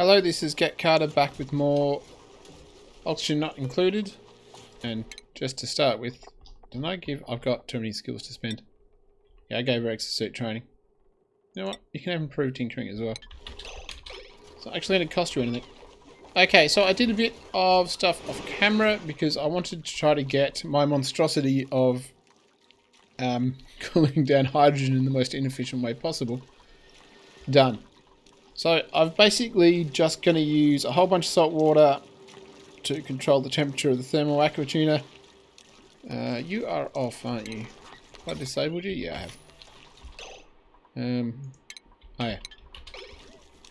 Hello, this is Get Carter back with more oxygen not included. And just to start with, didn't I give... I've got too many skills to spend. Yeah, I gave her exosuit training. You know what? You can have improved tinkering as well. It's not actually going to cost you anything. Okay, so I did a bit of stuff off camera because I wanted to try to get my monstrosity of cooling down hydrogen in the most inefficient way possible done. So I'm basically just going to use a whole bunch of salt water to control the temperature of the thermal aqua tuner. You are off, aren't you? Have I disabled you? Yeah, I have. Oh yeah.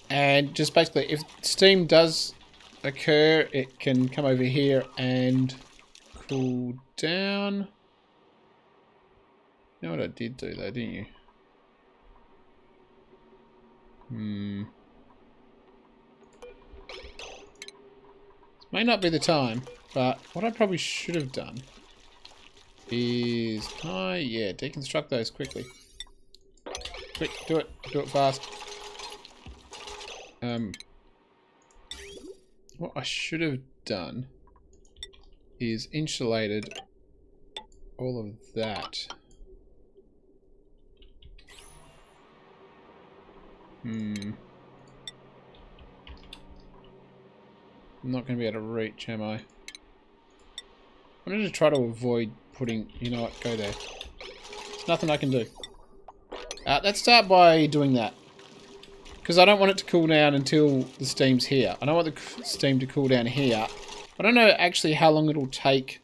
And just basically, if steam does occur, it can come over here and cool down. You know what I did do though, didn't you? This may not be the time, but what I probably should have done is, yeah, deconstruct those quickly. Quick, do it fast. What I should have done is insulated all of that. I'm not going to be able to reach, am I? I'm going to try to avoid putting... You know what? Go there. There's nothing I can do. Let's start by doing that. Because I don't want it to cool down until the steam's here. I don't want the steam to cool down here. I don't know actually how long it'll take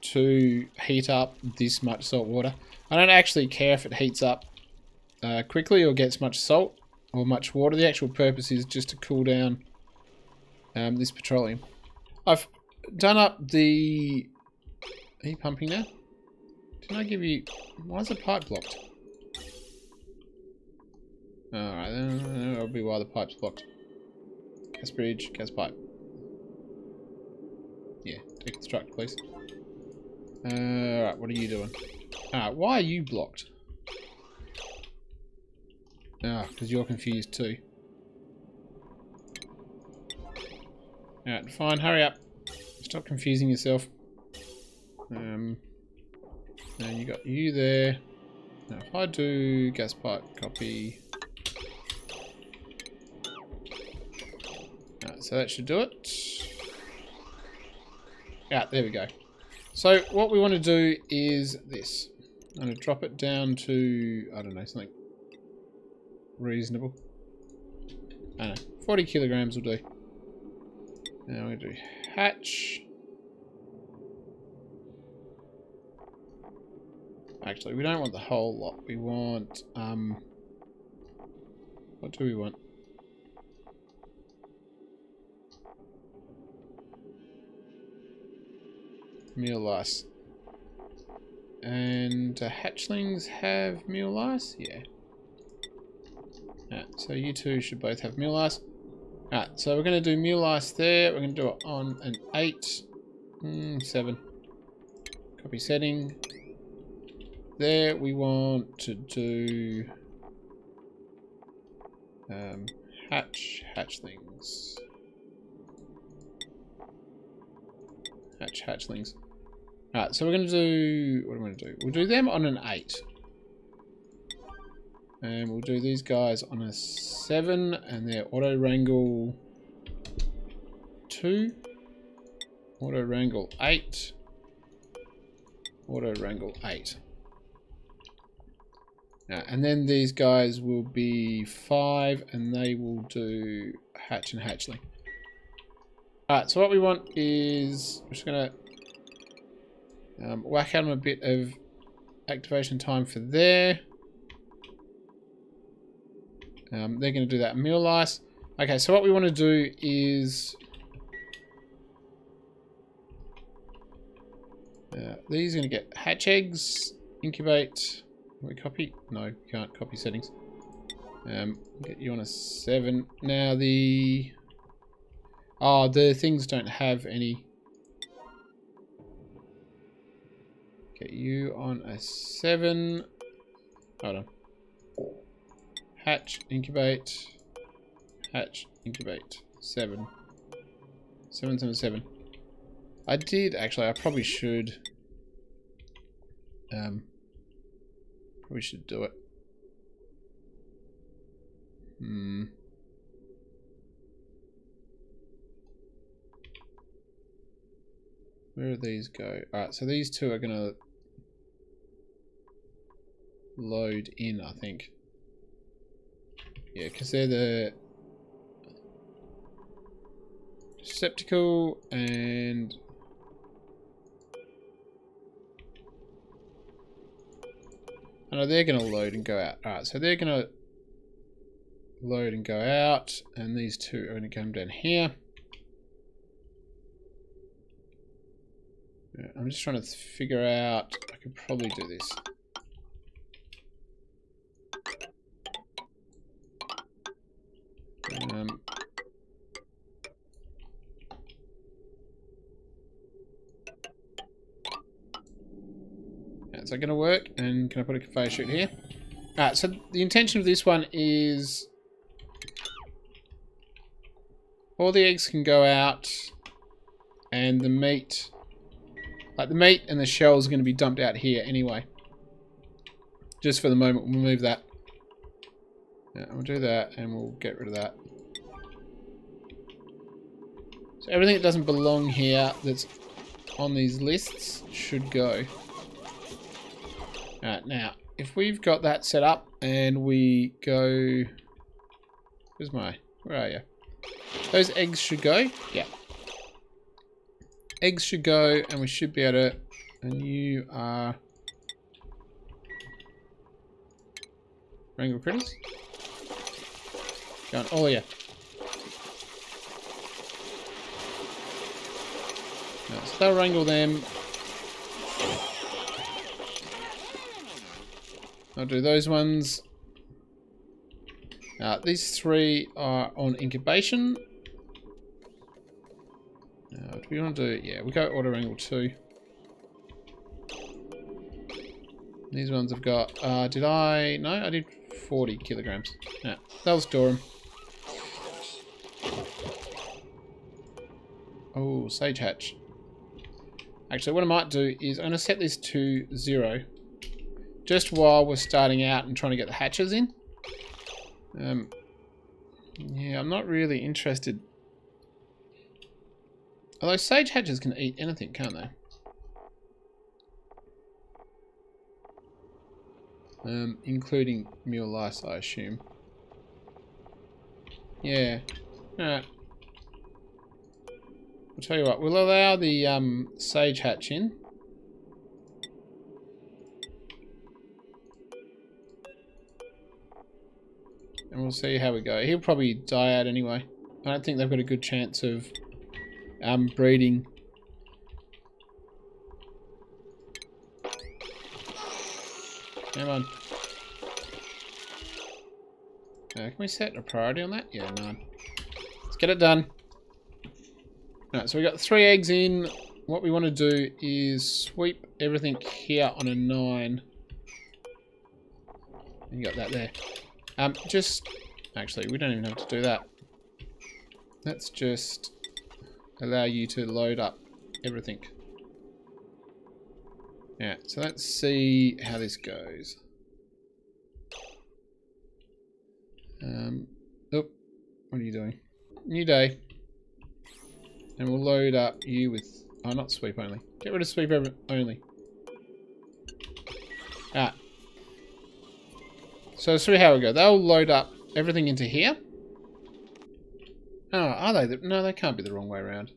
to heat up this much salt water. I don't actually care if it heats up quickly or gets much salt or much water. The actual purpose is just to cool down this petroleum. I've done up the... Are you pumping now? Didn't I give you... Why is the pipe blocked? Alright, then that'll be why the pipe's blocked. Gas bridge, gas pipe. Yeah, deconstruct, please. Alright, what are you doing? Why are you blocked? Because you're confused too. Alright, fine, hurry up. Stop confusing yourself. And you got you there. Now if I do gas pipe copy. So that should do it. There we go. So what we want to do is this. I'm going to drop it down to, I don't know, something reasonable. I don't know, 40 kilograms will do. Now we do hatch. Actually, we don't want the whole lot. We want, what do we want? Meal lice. And hatchlings have meal lice? Yeah. So you two should both have meal lice. Alright, so we're going to do meal lice there. We're going to do it on an 8. 7. Copy setting. There we want to do hatchlings. Hatchlings. Alright, so we're going to do... What am I going to do? We'll do them on an 8. And we'll do these guys on a 7. And they're auto wrangle 2. Auto wrangle 8. Auto wrangle 8. And then these guys will be 5. And they will do hatch and hatchling. Alright, so what we want is... We're just going to... whack out them a bit of activation time for there. They're going to do that meal lice. Okay, so what we want to do is these are going to get hatch eggs, incubate. Can we copy? No, we can't copy settings. Get you on a 7. Now the things don't have any. Get you on a 7. Hold on. Hatch, incubate. Hatch, incubate. 7. 777. I did actually. I probably should. Probably should do it. Where do these go? Alright, so these two are gonna load in, I think. Yeah, because they're the receptacle and I know they're gonna load and go out. Alright, so they're gonna load and go out, and these two are gonna come down here. I'm just trying to figure out, I could probably do this. Is that going to work? And can I put a conveyor chute here? Alright, so the intention of this one is all the eggs can go out and the meat, like the meat and the shell is going to be dumped out here anyway. Just for the moment, we'll move that. Yeah, we'll do that and we'll get rid of that. So everything that doesn't belong here that's on these lists should go. Alright, now, if we've got that set up and we go... Where are you? Those eggs should go. Yeah. Eggs should go and we should be able to... And you are... Wrangle critters? Go on. Oh, yeah. Right, so they'll wrangle them. I'll do those ones. These three are on incubation. What do we want to do? Yeah, we go auto wrangle 2. These ones have got, did I? No, I did 40 kilograms. Yeah, they'll store them. Oh, sage hatch. Actually, what I might do is I'm going to set this to 0. Just while we're starting out and trying to get the hatches in. Yeah, I'm not really interested. Although sage hatches can eat anything, can't they? Including mule lice, I assume. Yeah. Alright. I'll tell you what, we'll allow the sage hatch in. And we'll see how we go. He'll probably die out anyway. I don't think they've got a good chance of breeding. Come on. Can we set a priority on that? Yeah, 9. Let's get it done. Alright, so we got 3 eggs in. What we want to do is sweep everything here on a 9. And you got that there. Actually, we don't even have to do that. Let's just allow you to load up everything. Yeah, so let's see how this goes. Oh, what are you doing? New day. And we'll load up you with... Oh, not sweep only. Get rid of sweep only. Ah. So let's see how we go. They'll load up everything into here. Oh, are they? No, they can't be the wrong way around.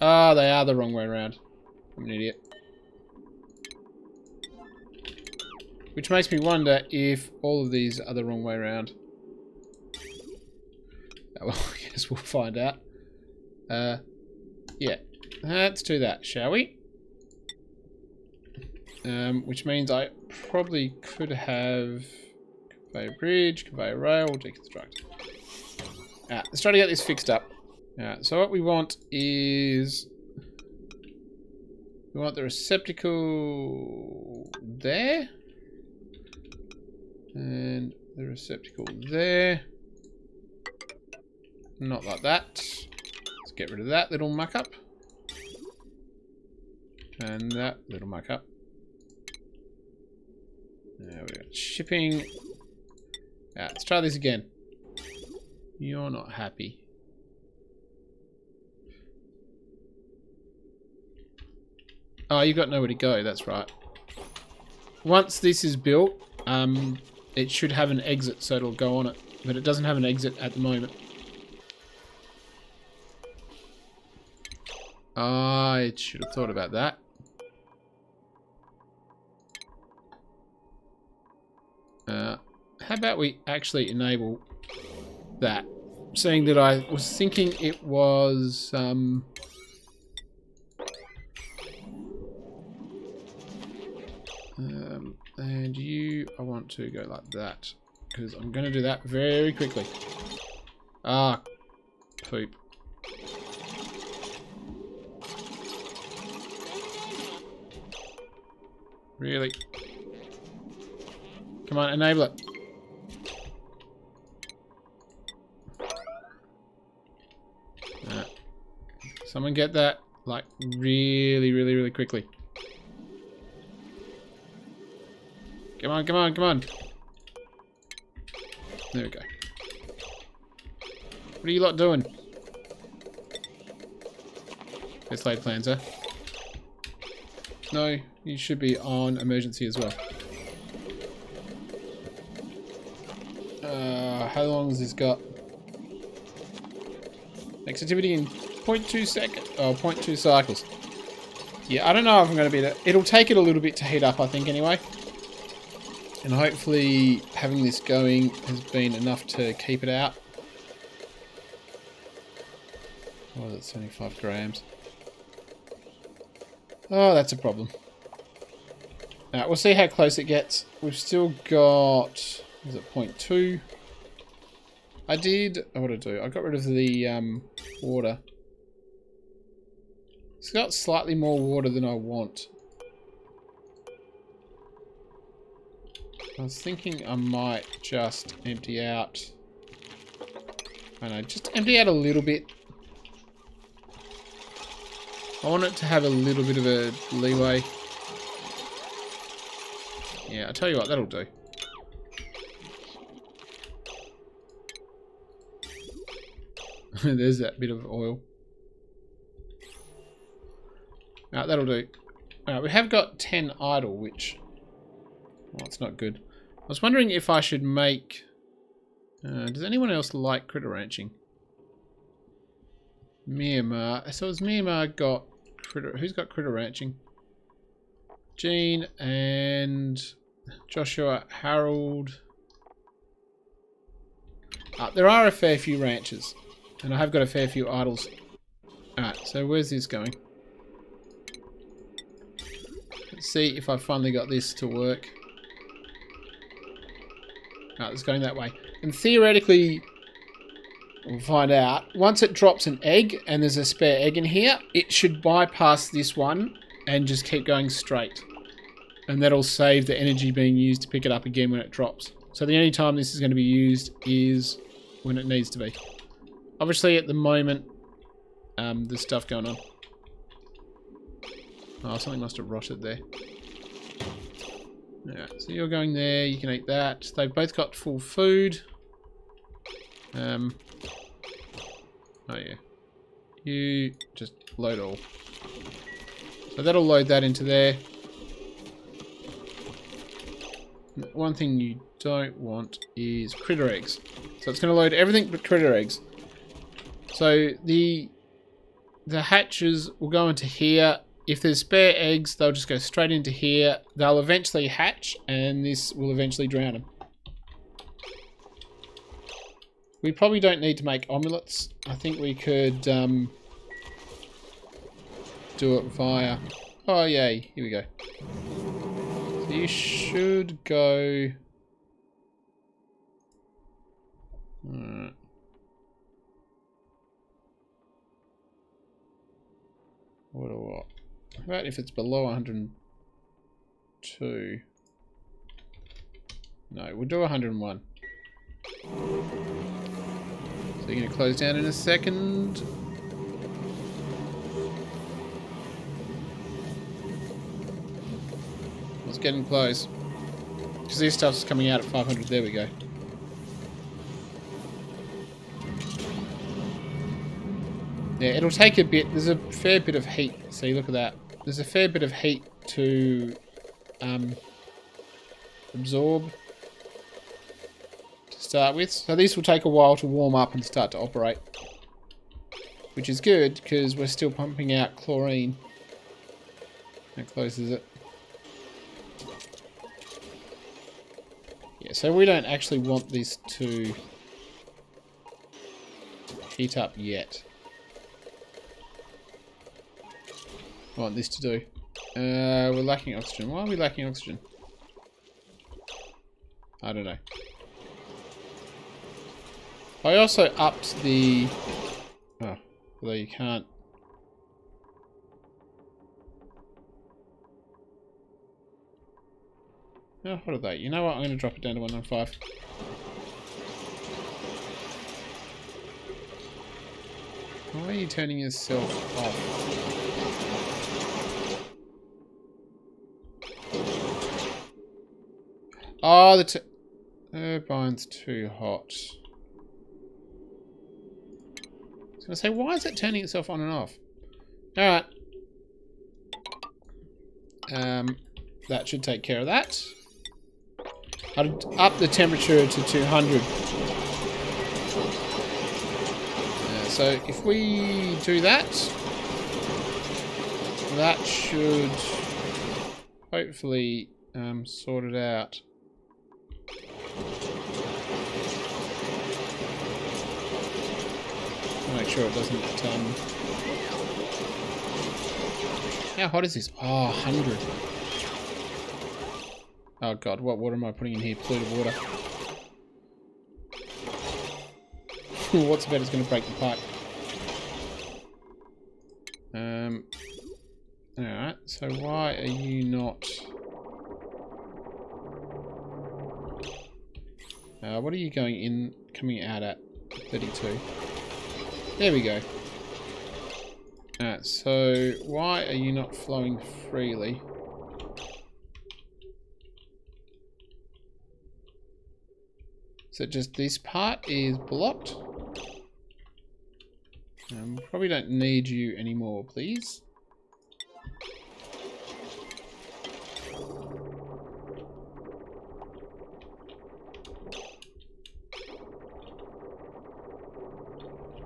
Ah, they are the wrong way around. I'm an idiot. Which makes me wonder if all of these are the wrong way around. Oh, well, I guess we'll find out. Yeah. Let's do that, shall we? Which means I probably could have conveyor bridge, conveyor rail, deconstruct. Let's try to get this fixed up. So what we want is... We want the receptacle there. And the receptacle there. Not like that. Let's get rid of that little muck up. And that little muck up. There we go. Shipping. Right, let's try this again. You're not happy. Oh, you've got nowhere to go, that's right. Once this is built, it should have an exit, so it'll go on it. But it doesn't have an exit at the moment. I should have thought about that. How about we actually enable that? Seeing that I was thinking it was... and you, I want to go like that. Because I'm going to do that very quickly. Ah, poop. Really? Come on, enable it. Someone get that, like, really quickly. Come on, come on, come on. There we go. What are you lot doing? Best laid plans, huh? No, you should be on emergency as well. How long has this got? Next activity in 0.2 seconds. Oh, 0.2 cycles. Yeah, I don't know if I'm going to be there. It'll take it a little bit to heat up, I think, anyway. And hopefully having this going has been enough to keep it out. Oh, that's 75 grams. Oh, that's a problem. Alright, we'll see how close it gets. We've still got... is it 0.2? I did... oh, what did I do? I got rid of the water. It's got slightly more water than I want. I was thinking I might just empty out... I don't know, just empty out a little bit. I want it to have a little bit of a leeway. Yeah, I'll tell you what, that'll do. There's that bit of oil. Alright, that'll do. Alright, we have got 10 idle, which... well, it's not good. I was wondering if I should make... does anyone else like critter ranching? Myanmar. So has Myanmar got critter... who's got critter ranching? Gene and Joshua, Harold. There are a fair few ranches. And I have got a fair few idols. Alright, so where's this going? Let's see if I finally got this to work. Alright, it's going that way. And theoretically, we'll find out. Once it drops an egg, and there's a spare egg in here, it should bypass this one and just keep going straight. And that'll save the energy being used to pick it up again when it drops. So the only time this is going to be used is when it needs to be. Obviously, at the moment, there's stuff going on. Oh, something must have rotted there. Yeah, so you're going there, you can eat that. They've both got full food. Oh yeah. You just load all. So that'll load that into there. One thing you don't want is critter eggs. So it's going to load everything but critter eggs. So the hatches will go into here. If there's spare eggs, they'll just go straight into here. They'll eventually hatch, and this will eventually drown them. We probably don't need to make omelets. I think we could do it via... oh, yay. Here we go. So you should go... alright. What or what? How about if it's below 102? No, we'll do 101. So you're going to close down in a second. It's getting close. Because this stuff's coming out at 500. There we go. Yeah, it'll take a bit. There's a fair bit of heat. See, look at that. There's a fair bit of heat to absorb to start with. So these will take a while to warm up and start to operate. Which is good, because we're still pumping out chlorine. That closes it. Yeah, so we don't actually want this to heat up yet. I want this to do. We're lacking oxygen. Why are we lacking oxygen? I don't know. I also upped the... Oh, although you can't... Oh, what are they? You know what? I'm going to drop it down to 195. Why are you turning yourself off? Oh, the turbine's too hot. I was going to say, why is it turning itself on and off? Alright. That should take care of that. I'd up the temperature to 200. So if we do that, that should hopefully sort it out. Make sure it doesn't... How hot is this? Oh, 100. Oh god, what water am I putting in here? Polluted water. What's about is going to break the pipe? Alright, so why are you not... what are you going in, coming out at? 32. There we go. Alright, so why are you not flowing freely? So just this part is blocked. Probably don't need you anymore, please.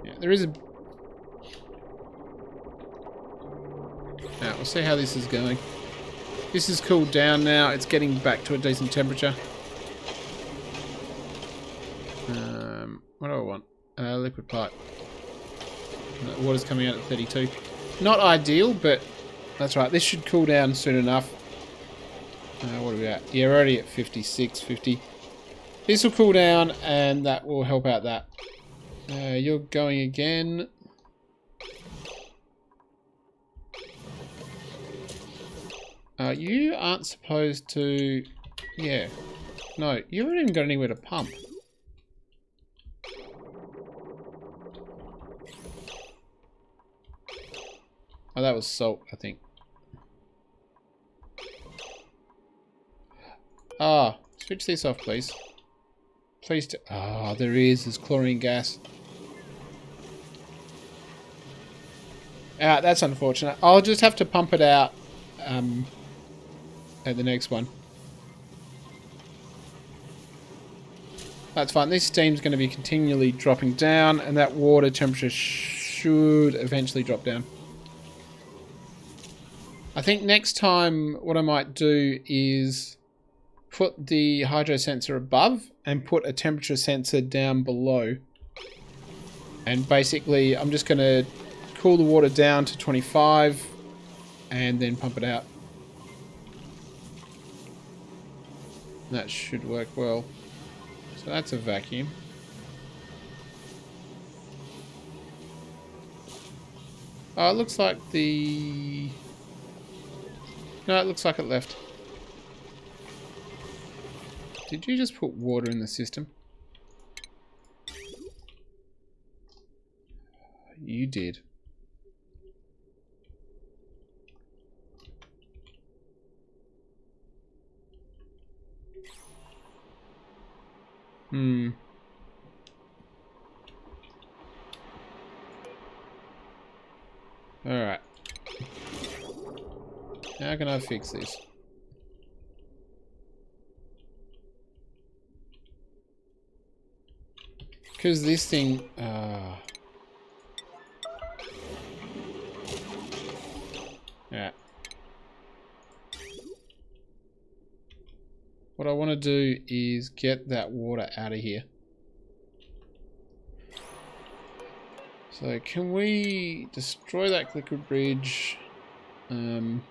Yeah, there is a... Now, we'll see how this is going. This is cooled down now. It's getting back to a decent temperature. What do I want? Liquid pipe. The water's coming out at 32. Not ideal, but that's right. This should cool down soon enough. What are we at? Yeah, we're already at 56, 50. This will cool down, and that will help out that. You're going again. You aren't supposed to... Yeah. No, you haven't even got anywhere to pump. Oh, that was salt, I think. Ah, switch this off, please. Please. Ah, there is. There's chlorine gas. That's unfortunate. I'll just have to pump it out at the next one. That's fine. This steam's going to be continually dropping down, and that water temperature should eventually drop down. I think next time what I might do is put the hydro sensor above and put a temperature sensor down below. And basically I'm just going to cool the water down to 25 and then pump it out. That should work well. So that's a vacuum. Oh, it looks like the... No, it looks like it left. Did you just put water in the system? You did. Hmm. Alright. How can I fix this? Because this thing... Yeah. What I want to do is get that water out of here. So can we destroy that liquid bridge and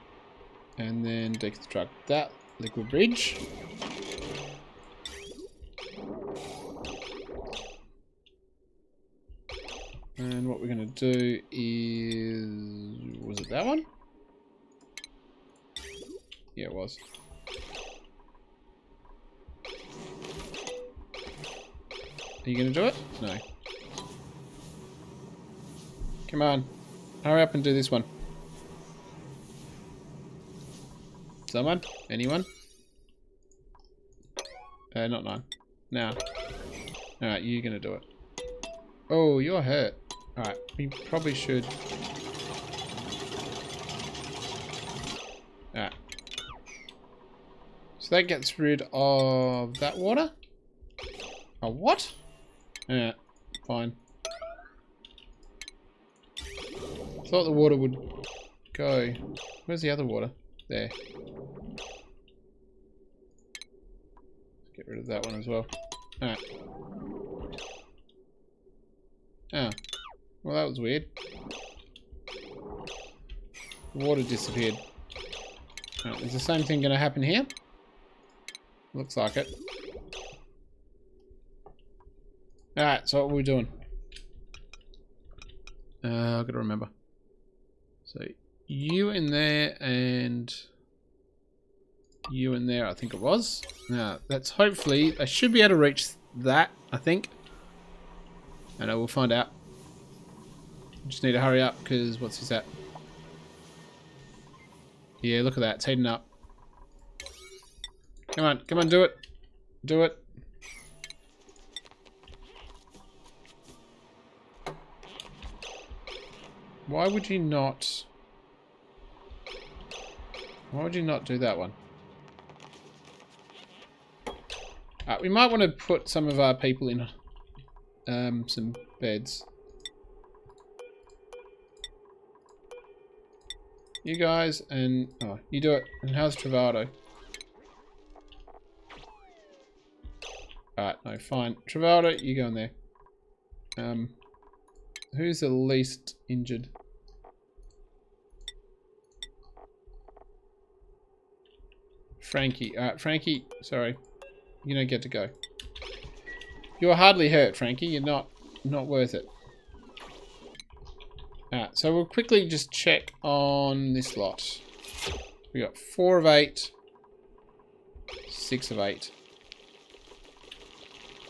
then deconstruct that liquid bridge? And what we're going to do is... Was it that one? Yeah, it was. Are you going to do it? No. Come on. Hurry up and do this one. Someone? Anyone? Not 9. Now. Alright, you're going to do it. Oh, you're hurt. Alright, we probably should... Alright. So that gets rid of that water? Oh, what? Yeah, fine. Thought the water would go. Where's the other water? There. Let's get rid of that one as well. Alright. Oh. Well, that was weird. The water disappeared. Right, is the same thing going to happen here? Looks like it. Alright, so what are we doing? I've got to remember. So, you in there and you in there, I think it was. Now, that's hopefully, I should be able to reach that, I think. And I will find out. Just need to hurry up because what's this at? Yeah, look at that, it's heating up. Come on, do it. Do it. Why would you not... Why would you not do that one? We might want to put some of our people in some beds. You guys and... Oh, you do it. And how's Travado? Alright, no, fine. Travado, you go in there. Who's the least injured? Frankie. Alright, Frankie, sorry. You don't get to go. You're hardly hurt, Frankie. You're not worth it. Alright, so we'll quickly just check on this lot. We got 4 of 8. 6 of 8.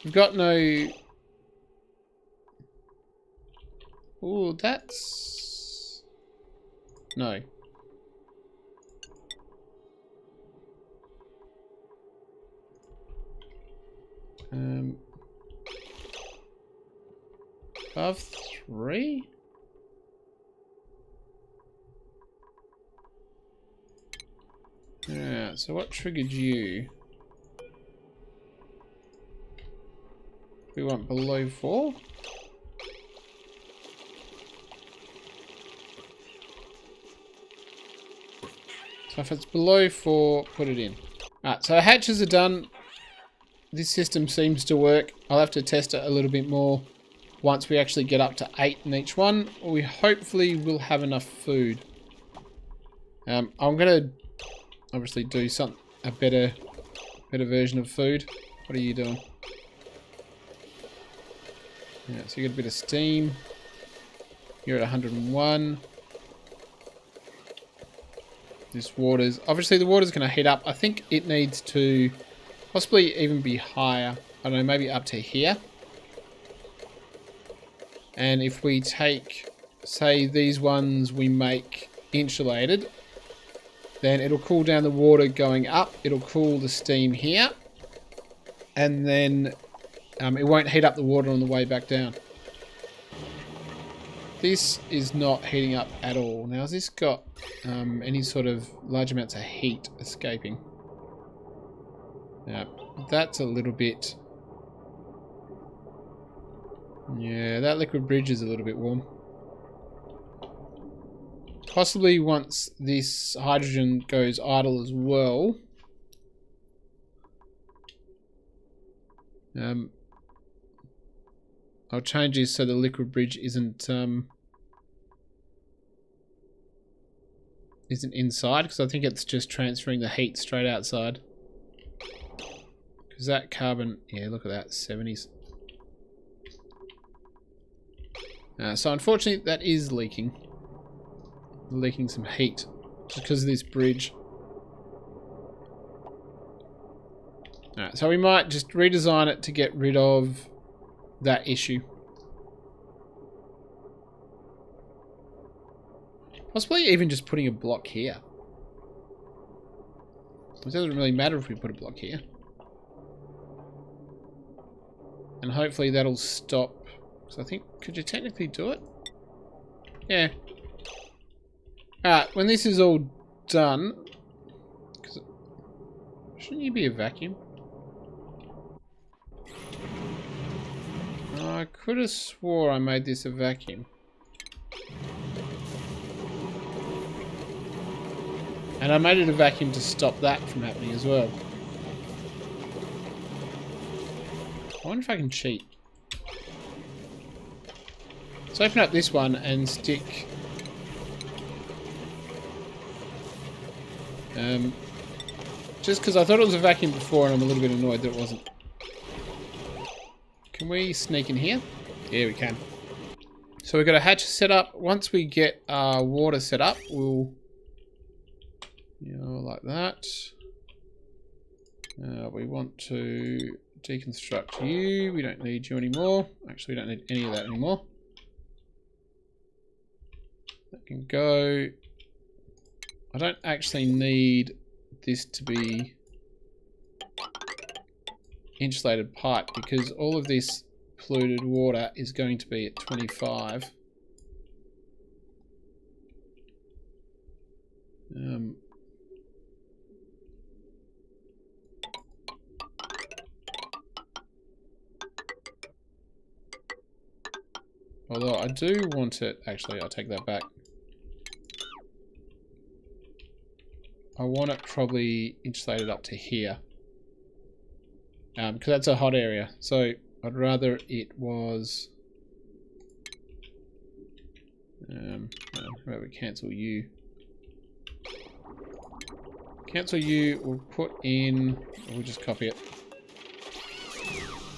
We've got no... Ooh, that's... No. Above 3? Yeah, so what triggered you? We want below 4? So if it's below 4, put it in. Alright, so hatches are done. This system seems to work. I'll have to test it a little bit more once we actually get up to 8 in each one. We hopefully will have enough food. I'm going to obviously do a better version of food. What are you doing? Yeah, so you got a bit of steam. You're at 101. This water's... Obviously the water's going to heat up. I think it needs to... possibly even be higher. I don't know, maybe up to here. And if we take, say, these ones we make insulated, then it'll cool down the water going up. It'll cool the steam here. And then it won't heat up the water on the way back down. This is not heating up at all. Now, has this got any sort of large amounts of heat escaping? That's a little bit... Yeah, that liquid bridge is a little bit warm. Possibly once this hydrogen goes idle as well. I'll change this so the liquid bridge isn't inside, because I think it's just transferring the heat straight outside. Because that carbon, yeah, look at that, 70s. So unfortunately, that is leaking some heat just because of this bridge. So we might just redesign it to get rid of that issue. Possibly even just putting a block here. It doesn't really matter if we put a block here. And hopefully that'll stop. So I think, could you technically do it? Yeah. Alright, when this is all done, shouldn't you be a vacuum? I could have swore I made this a vacuum. And I made it a vacuum to stop that from happening as well. I wonder if I can cheat. Let's open up this one and stick... just because I thought it was a vacuum before and I'm a little bit annoyed that it wasn't. Can we sneak in here? Yeah, we can. So we've got a hatch set up. Once we get our water set up, we'll... like that. We want to deconstruct you. We don't need you anymore. Actually, we don't need any of that anymore. That can go. I don't actually need this to be insulated pipe because all of this polluted water is going to be at 25. Although I do want it, actually I'll take that back. I want it probably insulated up to here. Because that's a hot area. So I'd rather it was... how about we cancel you? Cancel you, we'll put in... We'll just copy it.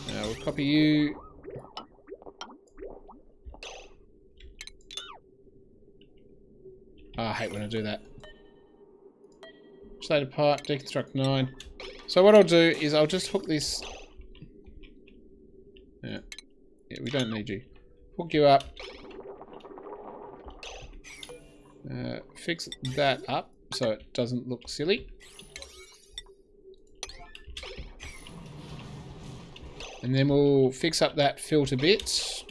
We'll copy you. I hate when I do that. Insulated pipe, deconstruct 9. So what I'll do is I'll just hook this... Yeah, we don't need you. Hook you up. Fix that up so it doesn't look silly. And then we'll fix up that filter bit.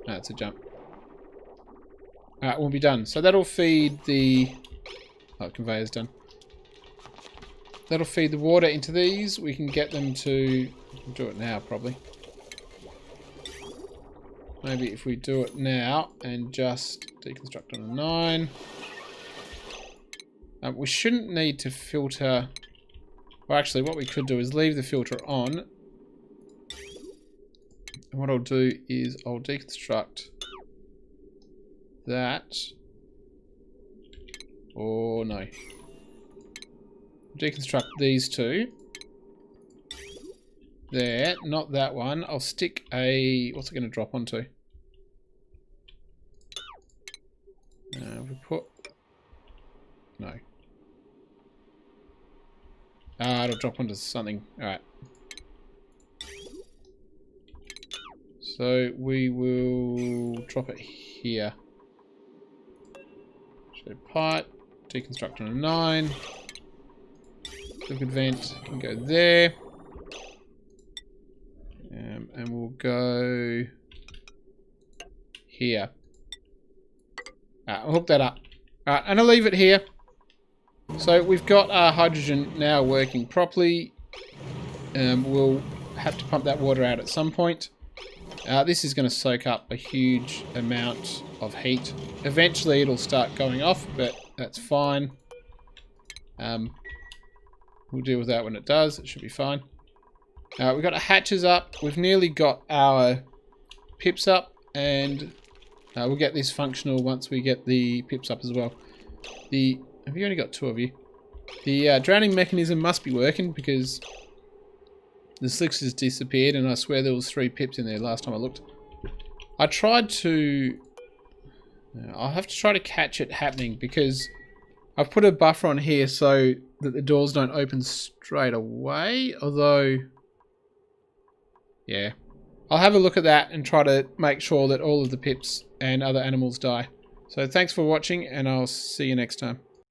That's a jump. Alright, we'll be done. So that'll feed the... Oh, conveyor's done. That'll feed the water into these. We can get them to... We'll do it now, probably. Maybe if we do it now and just deconstruct on a 9. We shouldn't need to filter... Well, actually, what we could do is leave the filter on. And what I'll do is I'll deconstruct that. Or no. Deconstruct these two. There, not that one. I'll stick a... What's it going to drop onto? We put... No. It'll drop onto something. Alright. So we will drop it here. Shed pipe. Deconstruct on a 9. Liquid vent can go there. And we'll go here. I'll hook that up. And I'll leave it here. So we've got our hydrogen now working properly. We'll have to pump that water out at some point. This is going to soak up a huge amount of heat. Eventually it'll start going off, but that's fine. We'll deal with that when it does. It should be fine. We've got our hatches up. We've nearly got our pips up, and we'll get this functional once we get the pips up as well. Have you only got 2 of you? The drowning mechanism must be working because the slicks has disappeared, and I swear there was 3 pips in there last time I looked. I tried to... I'll have to try to catch it happening because I've put a buffer on here so that the doors don't open straight away, although... Yeah. I'll have a look at that and try to make sure that all of the pips and other animals die. So thanks for watching, and I'll see you next time.